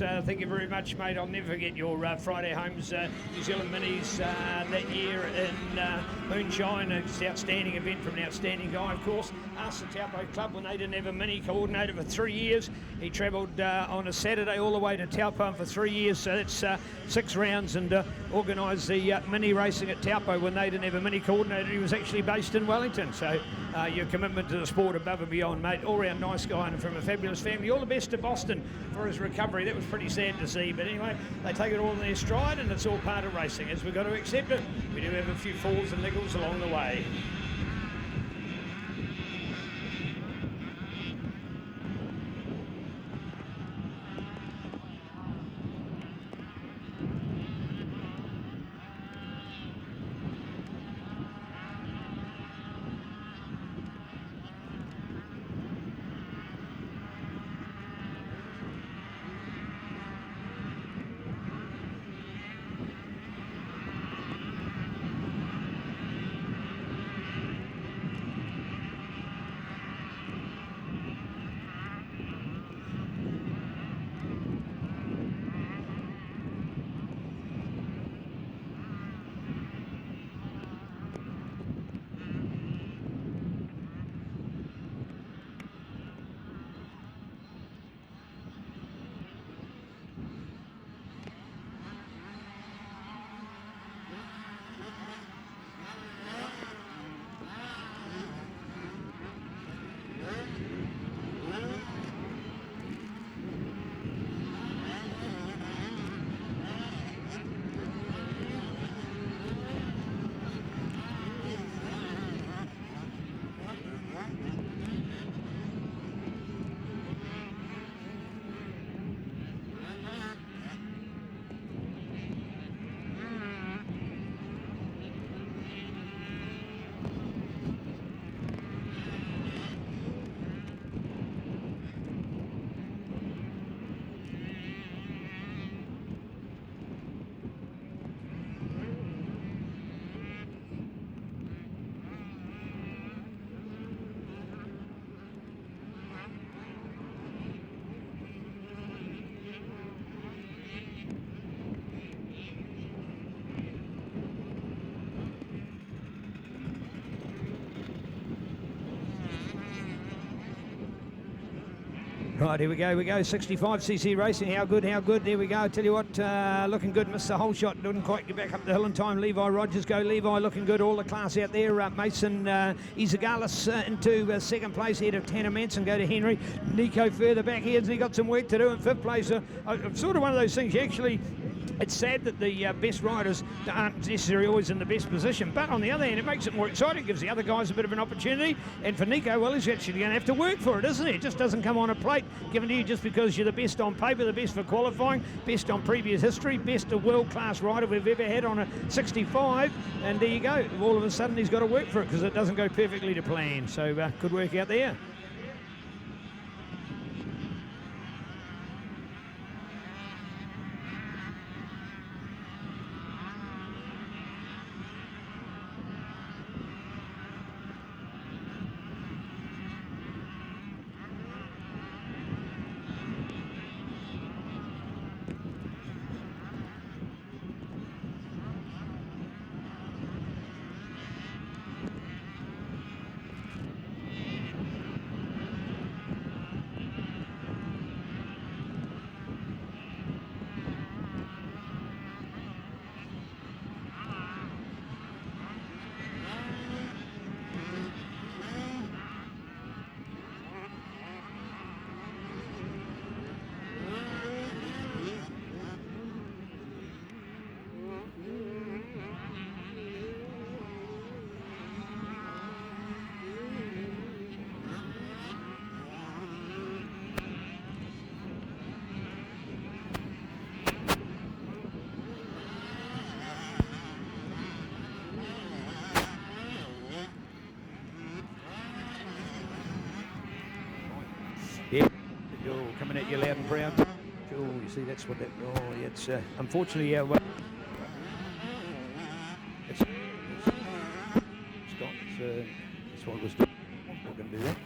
Thank you very much, mate. I'll never forget your Friday Homes New Zealand Minis that year in Moonshine. It's an outstanding event from an outstanding guy, of course. Asked the Taupo Club when they didn't have a mini coordinator for 3 years. He travelled on a Saturday all the way to Taupo for 3 years, so that's 6 rounds, and organised the mini racing at Taupo when they didn't have a mini coordinator. He was actually based in Wellington, so your commitment to the sport above and beyond, mate. All round nice guy and from a fabulous family. All the best to Boston for his recovery. That was pretty sad to see, but anyway, they take it all in their stride, and it's all part of racing, as we've got to accept it. We do have a few falls and niggles along the way. Right, here we go, 65cc racing, how good, there we go, I tell you what, looking good, missed the whole shot, didn't quite get back up the hill in time. Levi Rogers, go Levi, looking good, all the class out there. Mason Izagalis into second place, ahead of Tanner Manson, go to Henry. Nico further back here, he got some work to do in 5th place. Sort of one of those things, actually, it's sad that the best riders aren't necessarily always in the best position, but on the other hand, it makes it more exciting, gives the other guys a bit of an opportunity, and for Nico, well, he's actually going to have to work for it, isn't he? It just doesn't come on a plate given to you just because you're the best on paper, the best for qualifying, best on previous history, best of world-class rider we've ever had on a 65, and there you go. All of a sudden, he's got to work for it because it doesn't go perfectly to plan, so good work out there. Yeah, coming at you loud and proud. Oh, you see, that's what that. Oh, yeah, it's unfortunately our. It's Scott. That's what it was doing. We're going to do that.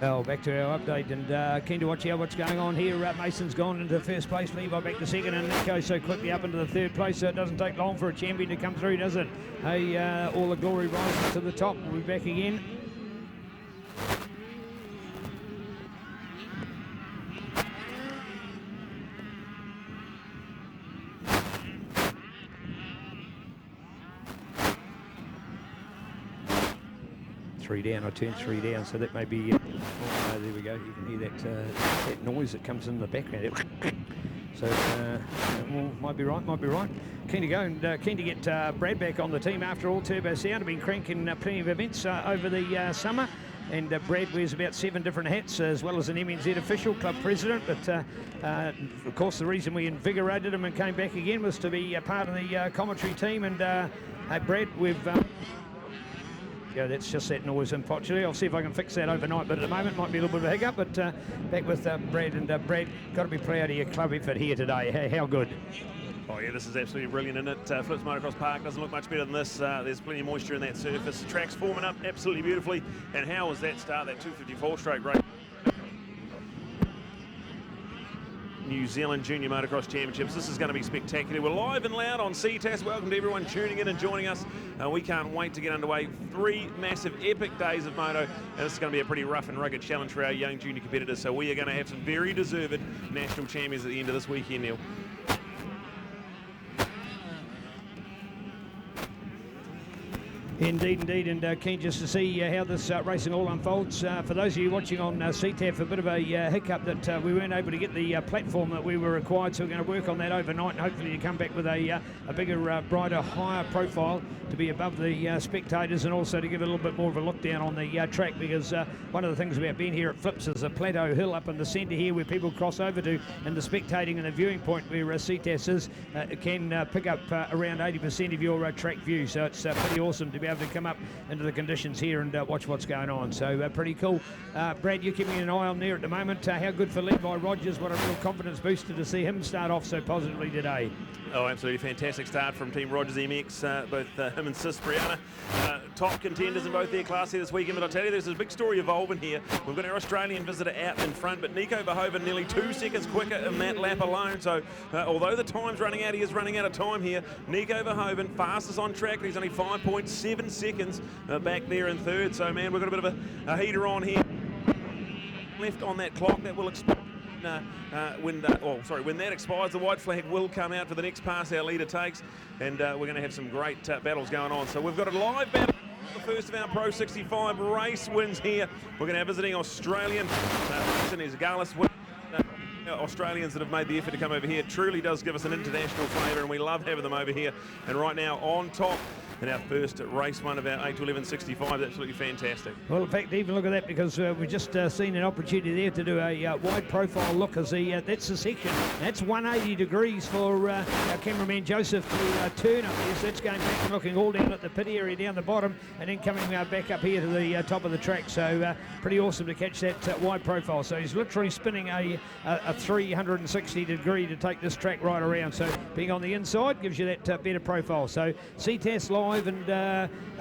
Well, back to our update, and keen to watch out what's going on here. Mason's gone into first place, Levi back to second, and Nico so quickly up into the third place, so it doesn't take long for a champion to come through, does it? Hey, all the glory rises to the top. We'll be back again. Three down, I turned three down, so that may be, there we go, you can hear that noise that comes in the background. So, well, might be right. Keen to go and keen to get Brad back on the team after all. Turbo Sound have been cranking plenty of events over the summer, and Brad wears about 7 different hats, as well as an MNZ official, club president, but of course the reason we invigorated him and came back again was to be a part of the commentary team, and hey Brad, we've... Yeah, that's just that noise, unfortunately. I'll see if I can fix that overnight, but at the moment might be a little bit of a hiccup. But back with Brad, and Brad, got to be proud of your club effort here today. How good? Oh yeah, this is absolutely brilliant, isn't it? Flips Motocross Park doesn't look much better than this. There's plenty of moisture in that surface. The track's forming up absolutely beautifully. And how was that start, that 254 stroke race? New Zealand Junior Motocross Championships. This is going to be spectacular. We're live and loud on Ctas. Welcome to everyone tuning in and joining us. We can't wait to get underway. 3 massive epic days of moto, and this is going to be a pretty rough and rugged challenge for our young junior competitors. So we are going to have some very deserved national champions at the end of this weekend, Neil. Indeed, and keen just to see how this racing all unfolds. For those of you watching on CTAF, a bit of a hiccup that we weren't able to get the platform that we were required, so we're going to work on that overnight, and hopefully to come back with a bigger, brighter, higher profile to be above the spectators, and also to give a little bit more of a look down on the track, because one of the things about being here at Flips is a plateau hill up in the centre here where people cross over to, and the spectating and the viewing point where CTAS is can pick up around 80% of your track view, so it's pretty awesome to be able to come up into the conditions here and watch what's going on. So pretty cool. Brad, you're keeping an eye on there at the moment. How good for Levi Rogers. What a real confidence booster to see him start off so positively today. Oh, absolutely fantastic start from Team JuniorMX, both him and Sis Brianna. Top contenders in both their class here this weekend, but I'll tell you, there's a big story evolving here. We've got our Australian visitor out in front, but Nico Verhoeven nearly 2 seconds quicker in that lap alone. So although the time's running out, he is running out of time here. Nico Verhoeven, fastest on track, he's only 5.7 seconds back there in third. So man, we've got a bit of a heater on here. Left on that clock, that will expire. When that expires, the white flag will come out for the next pass our leader takes, and we're going to have some great battles going on. So we've got a live battle. The first of our Pro 65 race wins here. We're going to have visiting Australian Mason Isgalis. Australians that have made the effort to come over here. It truly does give us an international flavour, and we love having them over here. And right now on top in our first race one of our 8 to 11 65, absolutely fantastic. Well, in fact, even look at that, because we've just seen an opportunity there to do a wide profile look, as that's the section. That's 180 degrees for our cameraman Joseph to turn up there. So that's going back and looking all down at the pit area down the bottom, and then coming back up here to the top of the track. So pretty awesome to catch that wide profile. So he's literally spinning a 360 degree to take this track right around. So being on the inside gives you that better profile. So CTAS live, and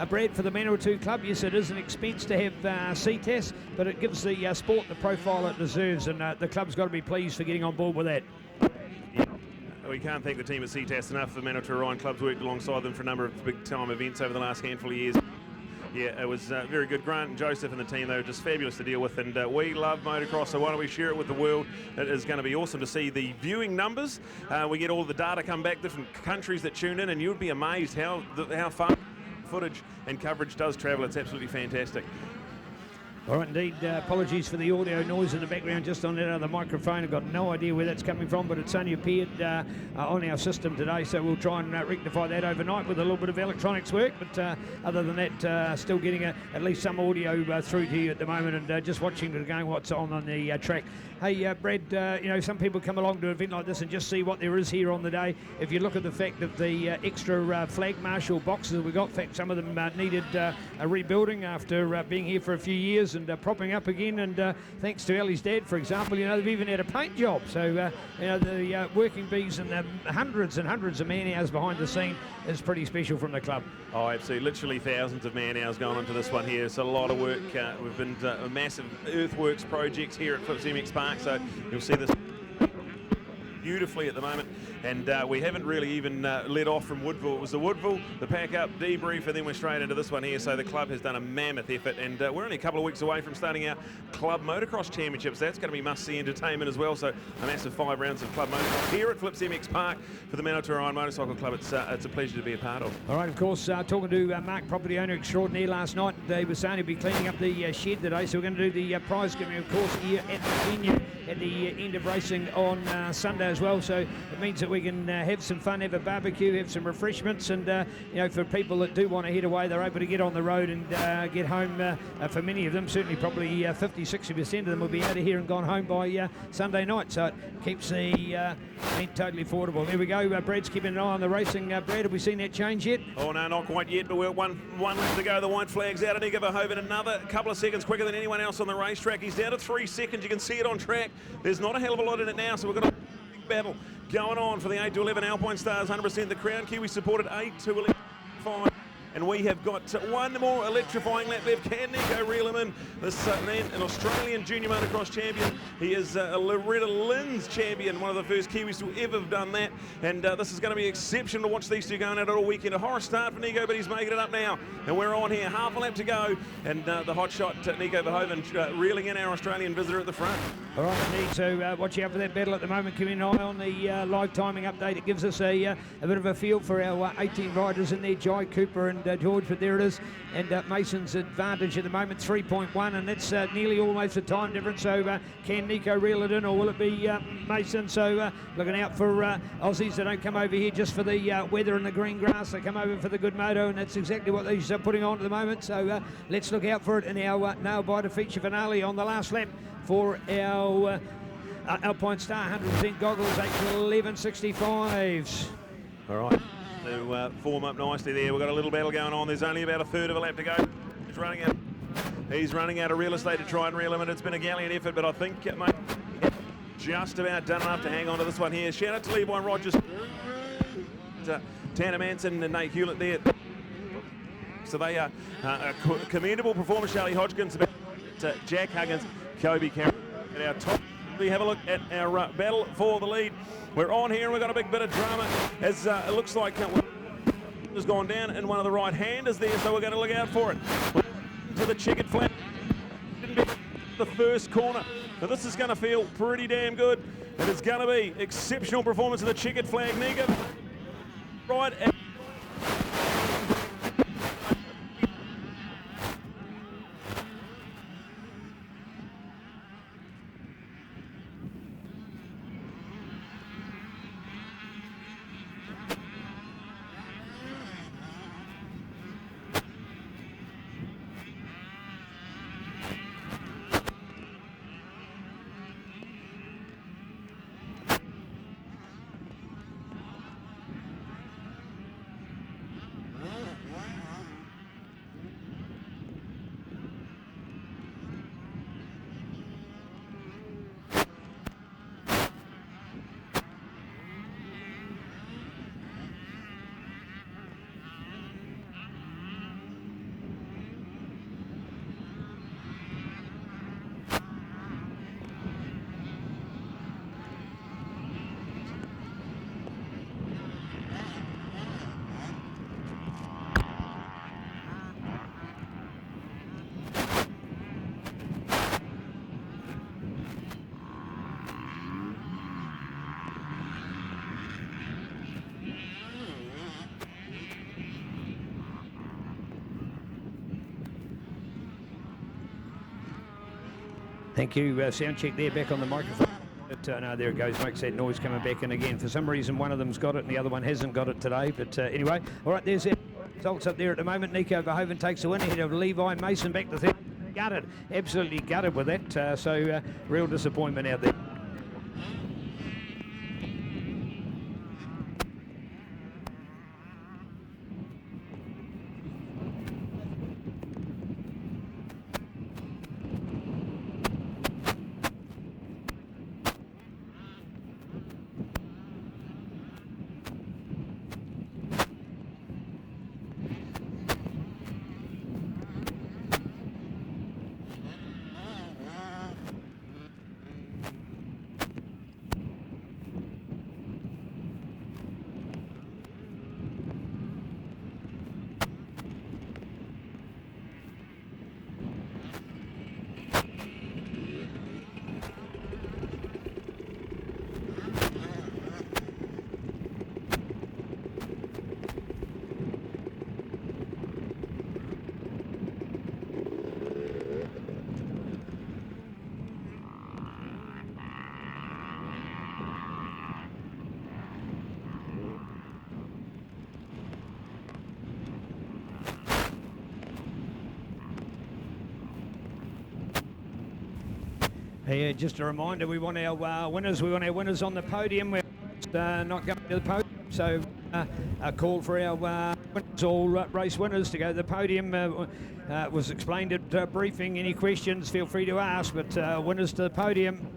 Brad, for the Manawatu Club, yes, it is an expense to have CTAS, but it gives the sport the profile it deserves, and the club's got to be pleased for getting on board with that. Yeah. We can't thank the team at Ctas enough. The Manawatu Orion Club's worked alongside them for a number of big-time events over the last handful of years. Yeah, it was very good. Grant and Joseph and the team, they were just fabulous to deal with, and we love motocross, so why don't we share it with the world? It is going to be awesome to see the viewing numbers. We get all the data come back, different countries that tune in, and you'd be amazed how far footage and coverage does travel. It's absolutely fantastic. All right, indeed. Apologies for the audio noise in the background just on that other microphone. I've got no idea where that's coming from, but it's only appeared on our system today, so we'll try and rectify that overnight with a little bit of electronics work. But other than that, still getting at least some audio through to you at the moment, and just watching and going what's on the track. Hey, Brad, you know, some people come along to an event like this and just see what there is here on the day. If you look at the fact that the extra flag marshal boxes we got, in fact, some of them needed a rebuilding after being here for a few years, and propping up again, and thanks to Ellie's dad, for example, you know, they've even had a paint job. So, you know, the working bees and the hundreds and hundreds of man-hours behind the scene is pretty special from the club. Oh, absolutely. Literally thousands of man-hours going into this one here. It's a lot of work. We've been a massive earthworks projects here at JuniorMX Park, so you'll see this beautifully at the moment, and we haven't really even let off from Woodville. It was the Woodville, the pack-up, debrief, and then we're straight into this one here. So the club has done a mammoth effort, and we're only a couple of weeks away from starting our club motocross championships. That's going to be must-see entertainment as well. So a massive 5 rounds of club motocross here at JuniorMX Park for the Manawatu Iron Motorcycle Club. It's a pleasure to be a part of. All right, of course, talking to Mark, property owner extraordinaire, last night, they were saying he'll be cleaning up the shed today, so we're going to do the prize giving, of course, here at the venue at the end of racing on Sunday as well. So it means that we can have some fun, have a barbecue, have some refreshments, and you know, for people that do want to head away, they're able to get on the road and get home. For many of them, certainly probably 50-60% of them will be out of here and gone home by Sunday night. So it keeps the event totally affordable. There we go. Brad's keeping an eye on the racing. Brad, have we seen that change yet? Oh no, not quite yet, but we're one lap to go. The white flag's out. Nico Verhoeven another couple of seconds quicker than anyone else on the racetrack. He's down to 3 seconds. You can see it on track. There's not a hell of a lot in it now, so we've got a big battle going on for the 8 to 11 Alpine Stars, 100% the Crown Kiwi supported 8 to 11 5. And we have got one more electrifying lap left. Can Nico reel him in? This man, an Australian junior motocross champion. He is a Loretta Lynn's champion, one of the first Kiwis to ever have done that. And this is going to be exceptional to watch these two going out all weekend. A horror start for Nico, but he's making it up now. And we're on here, half a lap to go. And the hot shot, Nico Verhoeven, reeling in our Australian visitor at the front. All right, we need to watch out for that battle at the moment. Keeping an eye on the live timing update. It gives us a bit of a feel for our 18 riders in there, Jai, Cooper and George, but there it is. And Mason's advantage at the moment, 3.1, and that's nearly almost a time difference. So can Nico reel it in, or will it be Mason? So looking out for Aussies that don't come over here just for the weather and the green grass. They come over for the good moto, and that's exactly what these are putting on at the moment. So let's look out for it in our nail-biter feature finale on the last lap for our Alpine Star 100% goggles, 8 to 11 65s. All right, to form up nicely there. We've got a little battle going on. There's only about a third of a lap to go. He's running out of real estate to try and reel him in. It's been a gallant effort, but I think mate, just about done enough to hang on to this one here. Shout out to Levi Rogers, Tanner Manson and Nate Hewlett there. So they are a commendable performance. Charlie Hodgkins, Jack Huggins, Kobe Cameron at our top. We have a look at our battle for the lead. We're on here and we've got a big bit of drama as it looks like has gone down and one of the right-handers there, so we're going to look out for it. To the checkered flag, the first corner. Now this is going to feel pretty damn good. And it's going to be exceptional performance of the checkered flag. Nico, right. Thank you. Sound check there, back on the microphone. But, no, there it goes, makes that noise coming back in again. For some reason, one of them's got it and the other one hasn't got it today. But anyway, all right, there's it. Results up there at the moment. Nico Verhoeven takes the win ahead of Levi Mason, back to third. Gutted, absolutely gutted with that. So real disappointment out there. Yeah, just a reminder, we want our winners. We want our winners on the podium. We're not going to the podium, so a call for our winners, all race winners, to go to the podium. Was explained at briefing. Any questions, feel free to ask, but winners to the podium.